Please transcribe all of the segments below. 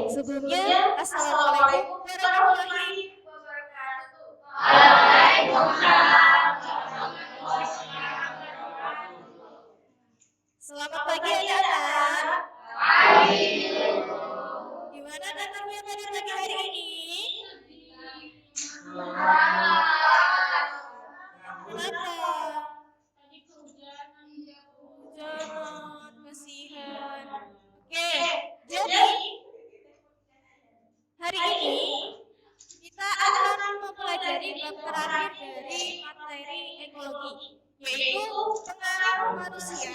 Sebelumnya, Assalamualaikum warahmatullahi wabarakatuh. Selamat pagi anak-anak. Gimana kabarnya pada pagi hari ini? Kenapa? Tadi kehujanan, kasihan. Oke, jadi hari ini kita akan mempelajari bab terakhir dari materi ekologi, yaitu pengaruh manusia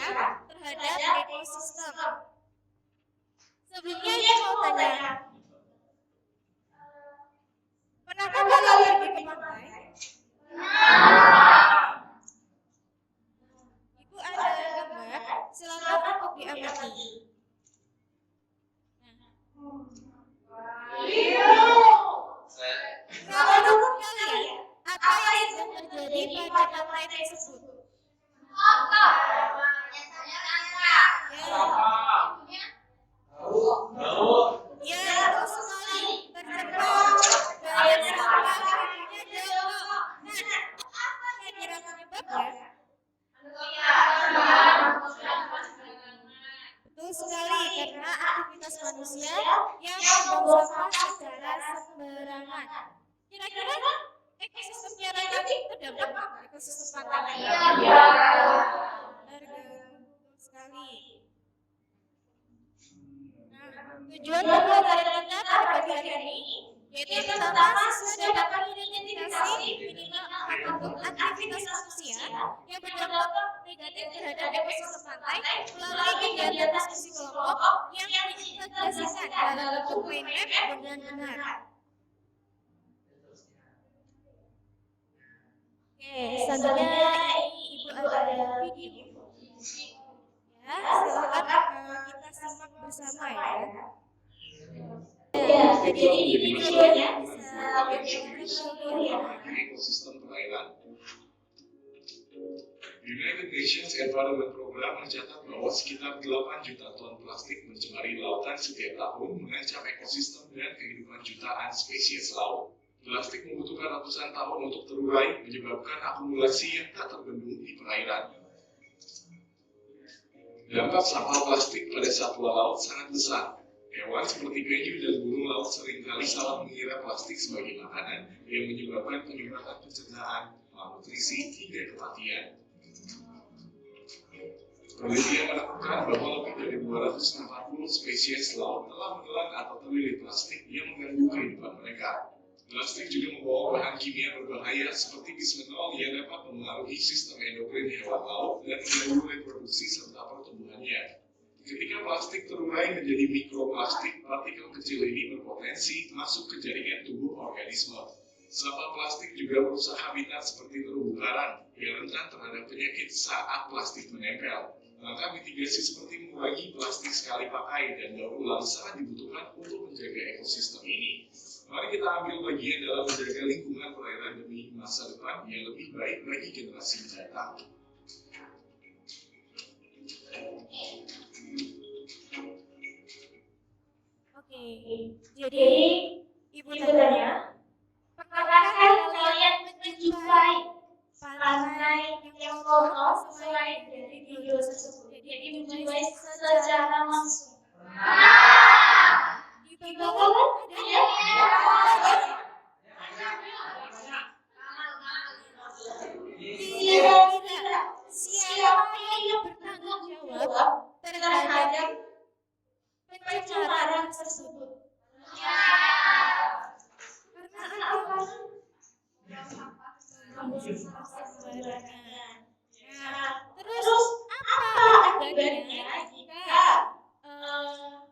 terhadap ekosistem. Sebelumnya saya mau tanya, pernahkah kalian pergi ke pantai? Itu ada gambar, silakan untuk diamati. Kalau menurut kalian, apa yang sedang terjadi pada pantai tersebut? Ya, betul sekali. Tercemar, banyak sampah, ibunya jauh. Nah, apa kira-kira penyebabnya? Betul sekali, karena aktivitas manusia yang membuang sampah secara sembarangan. Kira-kira ekosistemnya nanti terdampak nggak ekosistem pantai? Terganggu sekali. Tujuan pembelajaran kita pada pagi hari ini yaitu pertama, siswa dapat mengidentifikasi minimal 4 bentuk aktivitas manusia yang berdampak negatif terhadap ekosistem pantai melalui kegiatan diskusi kelompok yang diintegrasikan dalam bentuk mind map dengan benar. Oke, selanjutnya ini Ibu ada video. Ya, silakan kita simak bersama ya. Jadi ini videonya bisa ekosistem perairan. United Nations Environment Program mencatat bahwa sekitar 8 juta ton plastik mencemari lautan setiap tahun, mengancam ekosistem dan kehidupan jutaan spesies laut. Plastik membutuhkan ratusan tahun untuk terurai, menyebabkan akumulasi yang tak terbendung di perairan. Dampak sampah plastik pada satwa laut sangat besar. Hewan seperti penyu dan burung laut seringkali salah mengira plastik sebagai makanan yang menyebabkan penyumbatan pencernaan, malnutrisi, hingga kematian. Penelitian menemukan bahwa lebih dari 240 spesies laut telah menelan atau terlilit plastik yang mengganggu kehidupan mereka. Plastik juga membawa bahan kimia berbahaya seperti bisfenol yang dapat mempengaruhi sistem endokrin hewan laut dan mengganggu reproduksi serta pertumbuhannya. Ketika plastik terurai menjadi mikroplastik, partikel kecil ini berpotensi masuk ke jaringan tubuh organisme. Sampah plastik juga merusak habitat seperti terumbu karang yang rentan terhadap penyakit saat plastik menempel. Langkah mitigasi seperti mengurangi plastik sekali pakai dan daur ulang sangat dibutuhkan untuk menjaga ekosistem ini. Mari kita ambil bagian dalam menjaga lingkungan perairan demi masa depan yang lebih baik bagi generasi mendatang. Oke, jadi Ibu tanya, pernahkah kalian menjumpai pantai yang kotor selain dari video tersebut? Jadi menjumpai secara langsung. Di bawah kira-kira siapa yang bertanggung jawab terhadap pencemaran tersebut? Karena apa? Sembarangan. Nah, terus apa akibatnya jika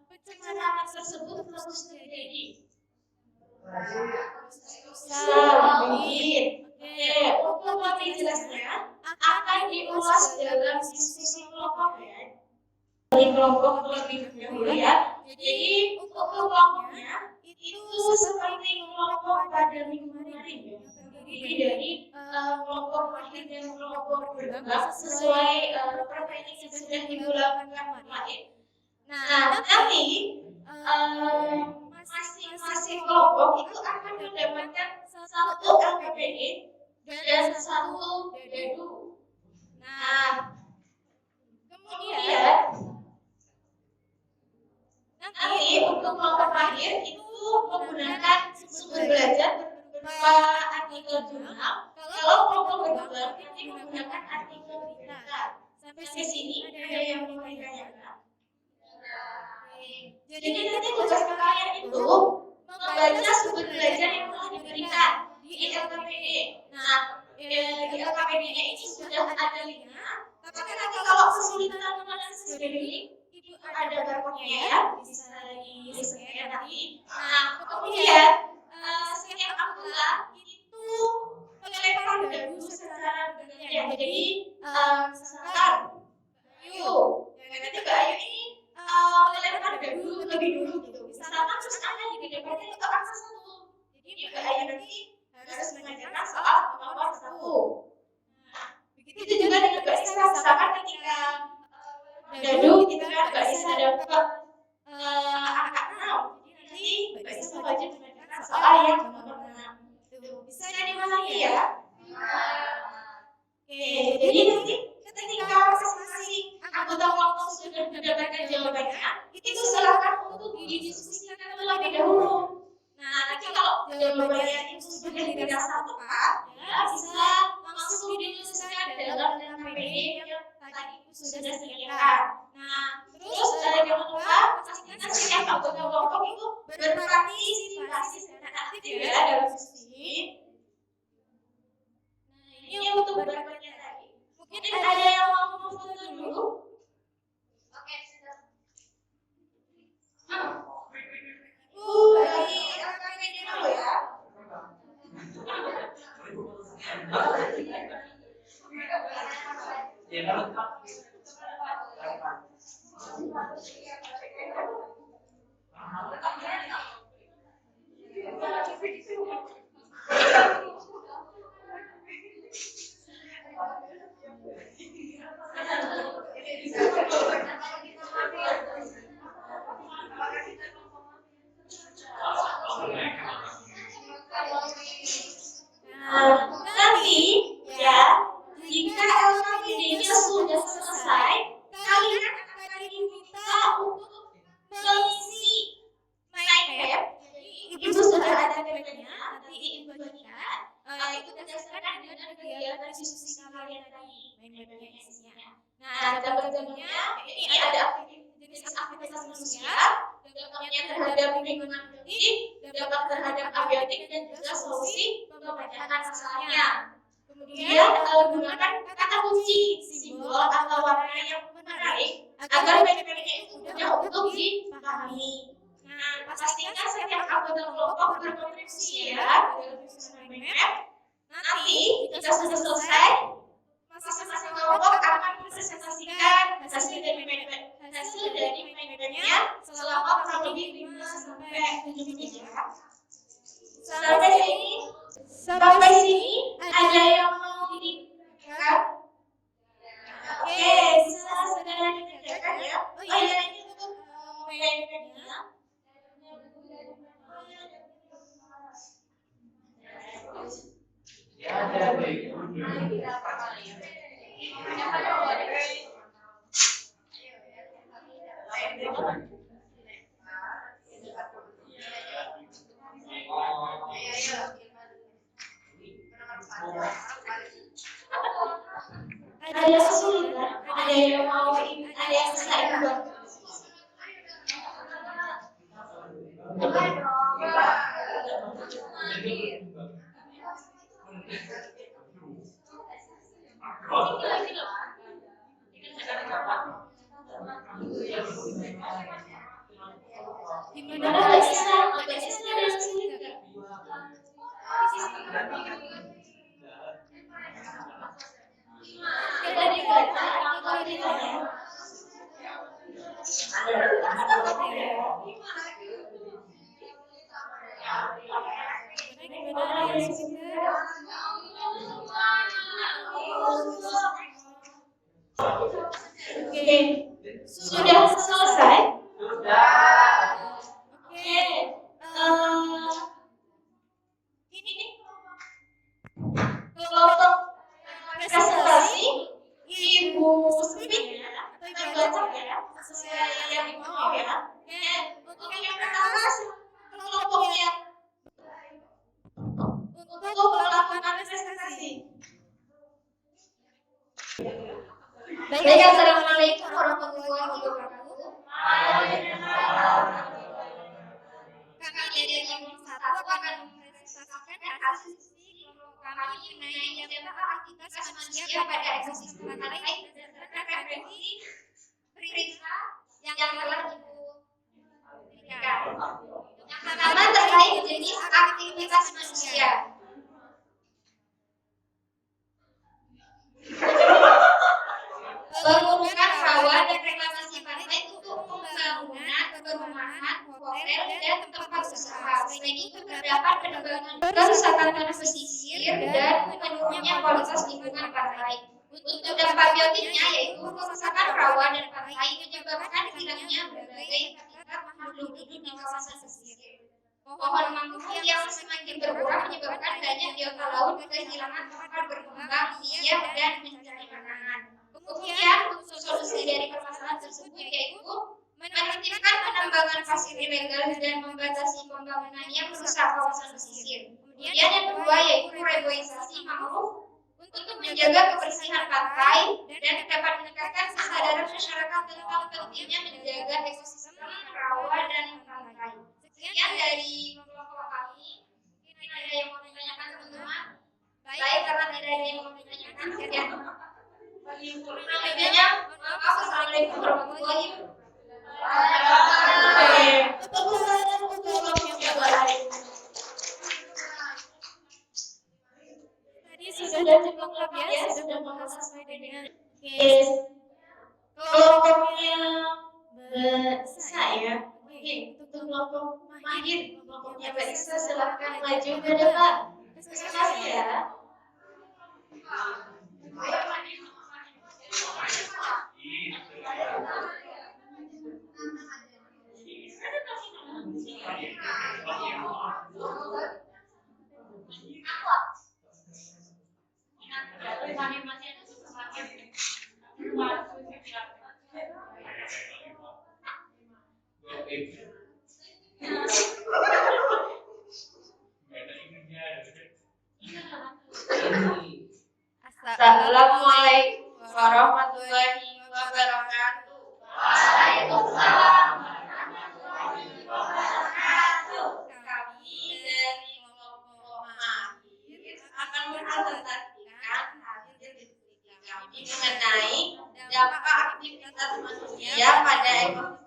pencemaran tersebut terus terjadi? Oke, untuk lebih jelasnya akan diulas dalam diskusi kelompok ya. Di kelompok terlebih dahulu ya. Jadi untuk kelompoknya itu seperti kelompok pada minggu kemarin ya, terdiri dari kelompok mahir dan kelompok berkembang sesuai program yang sudah dilakukan kemarin. Nah, nanti masing-masing kelompok itu akan mendapatkan satu LKPD dan satu dadu. Nah, kemudian nanti untuk kelompok akhir itu menggunakan sumber belajar berupa artikel jurnal. Kalau kelompok berkembang nanti menggunakan artikel berita. Sampai sini ada yang mau ditanyakan? Jadi nanti tugas kalian itu membaca sumber belajar yang telah diberikan di LKPD. Nah, di LKPD-nya ini sudah ada linknya. Tapi nanti kalau kesulitan menganalisis dari link, Ibu ada barcode-nya ya, bisa di-scan nanti. Nah, kemudian setiap anggota itu melempar dadu secara bergantian. Jadi, misalkan Ayu, nanti Mbak Ayu ini melempar dadu lebih dulu gitu. Misalkan terus Anda di depannya itu angka 1. Jadi Mbak Ayu nanti harus mengajarkan soal nomor 1. Begitu juga dengan Mbak Sisa, misalkan ketika dadu gitu kan Mbak Sisa dapat angka 6. Jadi nanti Mbak Sisa wajib mengajarkan soal yang nomor 6. Bisa dimulai ya? Oke, jadi nanti ketika masing-masing anggota kelompok sudah mendapatkan jawabannya, itu silakan untuk didiskusikan terlebih dahulu. Nah, nanti kalau jawabannya itu sudah dirasa tepat, ya bisa langsung dituliskan dalam LKPD yang tadi itu sudah disediakan. Nah, terus jangan lupa pastikan setiap anggota kelompok itu berpartisipasi secara aktif ya dalam diskusi. Nah, ini untuk berikutnya tadi. Mungkin ada yang mau foto dulu? Oke, sudah. Bagi LKPD dulu ya. Nanti ya, jika LKPD-nya sudah selesai, kalian akan diminta untuk mengisi mind map. Ibu sudah ada tabelnya, nanti Ibu bagikan. Itu berdasarkan dengan kegiatan diskusi kalian tadi, mind map-nya isinya. Nah, tabel-tabelnya ini ada jenis aktivitas manusia, dampaknya terhadap lingkungan hidup, dampak terhadap abiotik, dan juga solusi pembacaan masalahnya. Kemudian gunakan kata kunci, simbol atau warna yang menarik agar map-nya itu mudah untuk dipahami. Nah, pastikan setiap anggota kelompok berkontribusi ya dalam penyusunan map. Nanti jika sudah selesai, masing-masing kelompok akan mempresentasikan hasil dari map-nya selama kurang lebih 5 sampai 7 menit ya. Sampai sini ada yang mau dikerjakan? Oke, sudah dikerjakan ya. Oh iya, ini untuk map-nya. Ada kesulitan, ada yang mau, ada yang selesai juga. Gimana Mbak Sisa? Mbak Sisa ada yang sulit nggak? Kita dibaca atau ditanya? Oke, sudah selesai? Oke, Baik, assalamualaikum warahmatullahi wabarakatuh. Kami dari kelompok 1 akan mempresentasikan hasil studi kelompok kami mengenai dampak aktivitas manusia pada ekosistem pantai berdasarkan referensi periksa yang telah Ibu berikan. Yang pertama terkait jenis aktivitas manusia. Pengurukan rawa dan reklamasi pantai untuk pembangunan perumahan, hotel, dan tempat usaha. Selain itu terdapat penebangan kerusakan tanah pesisir dan menurunnya kualitas lingkungan pantai. Untuk dampak biotiknya yaitu kerusakan rawa dan pantai menyebabkan hilangnya berbagai habitat makhluk hidup di kawasan pesisir. Pohon mangrove yang semakin berkurang menyebabkan banyak biota laut kehilangan tempat berkembang biak dan mencari makanan. Kemudian untuk solusi dari permasalahan tersebut yaitu menertibkan penambangan pasir ilegal dan membatasi pembangunan yang merusak kawasan pesisir. Kemudian yang kedua yaitu reboisasi mangrove untuk menjaga kebersihan pantai dan dapat meningkatkan kesadaran masyarakat tentang pentingnya menjaga ekosistem rawa dan pantai. Sekian dari kelompok kami. Mungkin ada yang mau ditanyakan teman-teman? Baik, karena tidak ada yang mau ditanyakan, sekian. Selanjutnya, assalamualaikum warahmatullahi Tadi sudah cukup lengkap ya, sudah membahas sampai dengan kelompoknya saya. Oke, untuk kelompok mahir, kelompoknya Mbak Isa silahkan maju ke depan. Terima kasih ya. Assalamualaikum warahmatullahi wabarakatuh. Waalaikumsalam warahmatullahi wabarakatuh. Kami dari kelompok mahir akan mempresentasikan hasil diskusi kami mengenai dampak aktivitas manusia pada ekosistem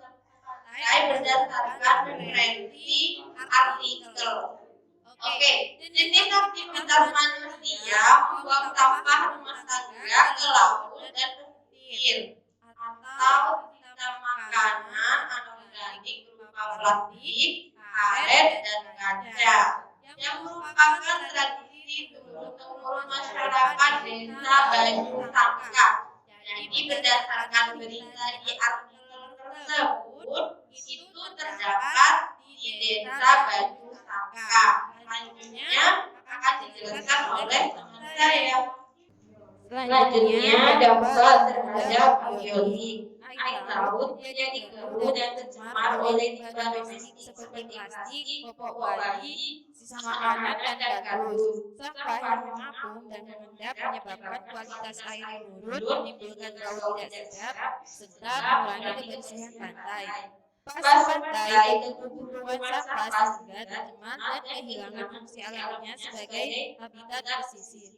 pantai berdasarkan referensi artikel. Oke, jenis aktivitas manusia membuang sampah rumah tangga ke laut dan pesisir atau sisa makanan anorganik berupa plastik, karet, dan kaca yang merupakan tradisi turun-temurun masyarakat desa Banyu Sangka. Jadi berdasarkan berita di artikel tersebut itu terdapat di desa Banyu Sangka. Selanjutnya akan dijelaskan oleh teman saya. Selanjutnya dampak terhadap biotik. Air laut menjadi keruh dan tercemar oleh limbah domestik seperti plastik, popok bayi, sisa makanan, dan kardus. Sampah yang mengapung dan mengendap menyebabkan kualitas air menurun, menimbulkan bau tidak sedap, serta mengurangi kebersihan pantai. Pas pantai terkumpul sampah sehingga tercemar dan kehilangan fungsi alamnya sebagai habitat pesisir.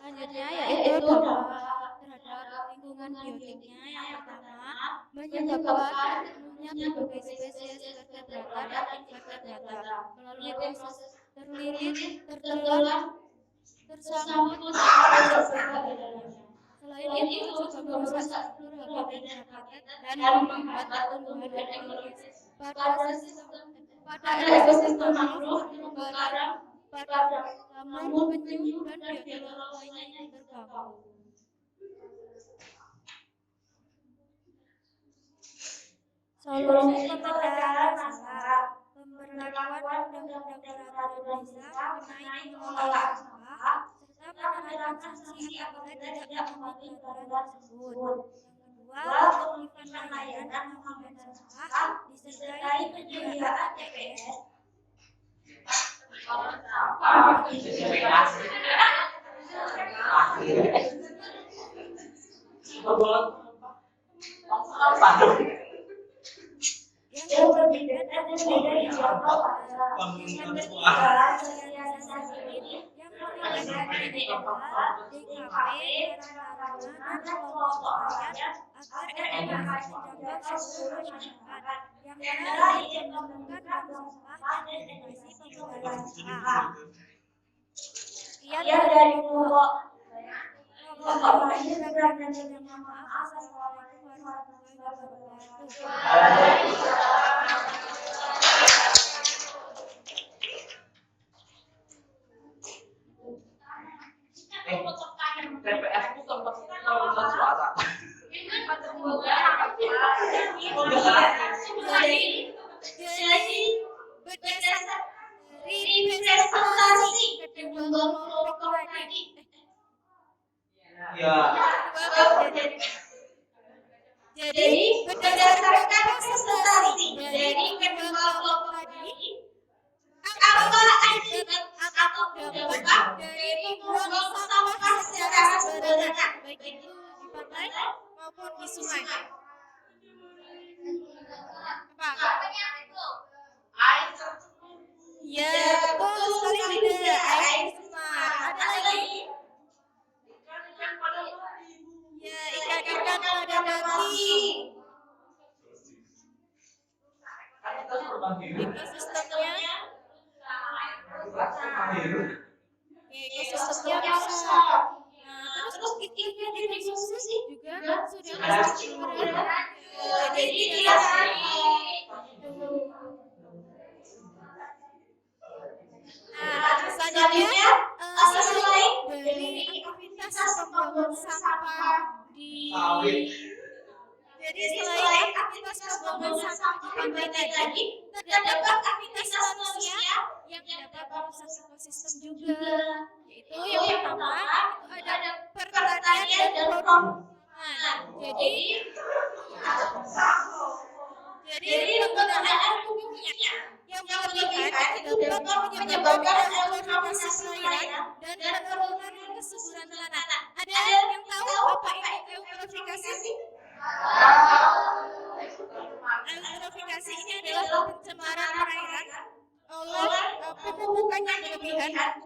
Selanjutnya yaitu dampak terhadap lingkungan biotiknya. Yang pertama, menyebabkan punahnya berbagai spesies vertebrata dan invertebrata melalui proses terlilit, tertelan, tersangkut, selain itu juga merusak struktur habitat dan menghambat pertumbuhan ekologi pada ekosistem mangrove, terumbu karang, jamur, penyu, dan biota laut lainnya yang terganggu. Solusi pemecahan masalah: pemberlakuan undang-undang peraturan desa mengenai pengelolaan sampah serta penerapan sanksi apabila tidak mematuhi peraturan tersebut. Yang kedua, penertiban layanan pengambilan sampah disertai penyediaan TPS Yang berbeda dan berbeda di contoh yang ketiga sosialisasi ini yang melibatkan DKP, Karang Taruna, dan kelompok lainnya agar edukasi menjangkau seluruh masyarakat yang lain yang menggunakan bank sampah dan edukasi penggunaan sampah. Sekian dari kelompok lain dan minta maaf. Assalamualaikum warahmatullahi wabarakatuh. TPS itu sempat menurunkan suara. Jadi berdasar representasi kedua kelompok tadi. Ya. Jadi berdasarkan representasi dari kedua kelompok tadi, apa akibat atau dampak dari membuang sampah secara sembarangan, baik itu di pantai maupun di sungai? Apa? Ya, betul sekali tidak. Air cemar. Ada lagi? Ya, ikan-ikan pada mati. Ekosistemnya rusak. Nah, terus ikan yang dikonsumsi juga sudah pasti berat. Jadi dia selanjutnya selain dari aktivitas pembuangan sampah di selain aktivitas pembuangan sampah di pantai tadi, terdapat aktivitas manusia yang dapat merusak ekosistem juga. Yaitu yang pertama itu ada pertanian dan perkebunan. Jadi penggunaan pupuknya yang berlebihan dapat menyebabkan eutrofisis perairan dan penurunan kesuburan tanah. Ada yang tahu apa itu eutrofikasi? Eutrofikasi ini adalah pencemaran perairan oleh pemupukan yang berlebihan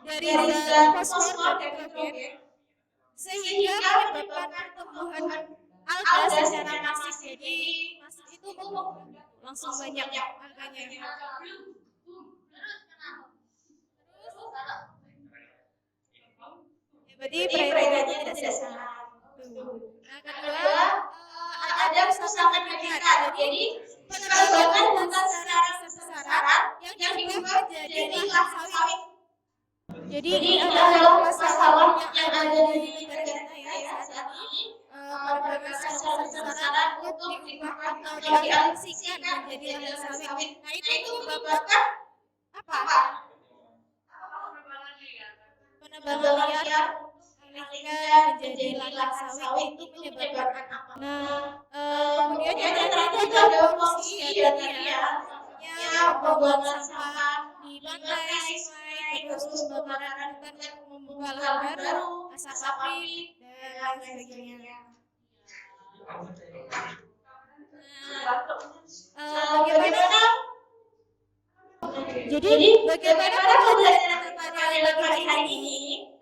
dari zat fosfor dan nitrogen sehingga menyebabkan pertumbuhan alga secara masif. Jadi masif itu langsung banyak alganya. Berarti perairannya tidak sehat. Nah, kedua ada kerusakan habitat. Jadi penebangan hutan secara besar-besaran yang diubah menjadi lahan sawit. Jadi ini adalah masalah yang ada di negara kita ya saat ini. Penebangan secara besar-besaran untuk diubah atau dialihkan menjadi lahan sawit. Nah itu menyebabkan apa? Penebangan liar alihkan menjadi lahan sawit itu menyebabkan apa? Nah, kemudian yang terakhir ada polusi ya tadi ya, pembuangan sampah di pantai, sungai, terus pembakaran hutan, membuka lahan baru, asap api dan lain sebagainya. Bagaimana? Jadi bagaimana pembelajaran pada pagi hari ini?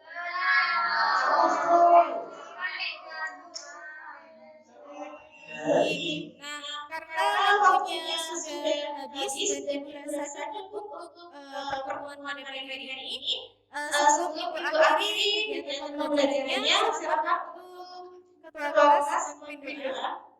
Nah, karena waktunya sudah habis dan dirasakan untuk pertemuan pada pagi hari ini, sebelum Ibu akhiri kegiatan pembelajarannya, silakan untuk ketua kelas memimpin doa.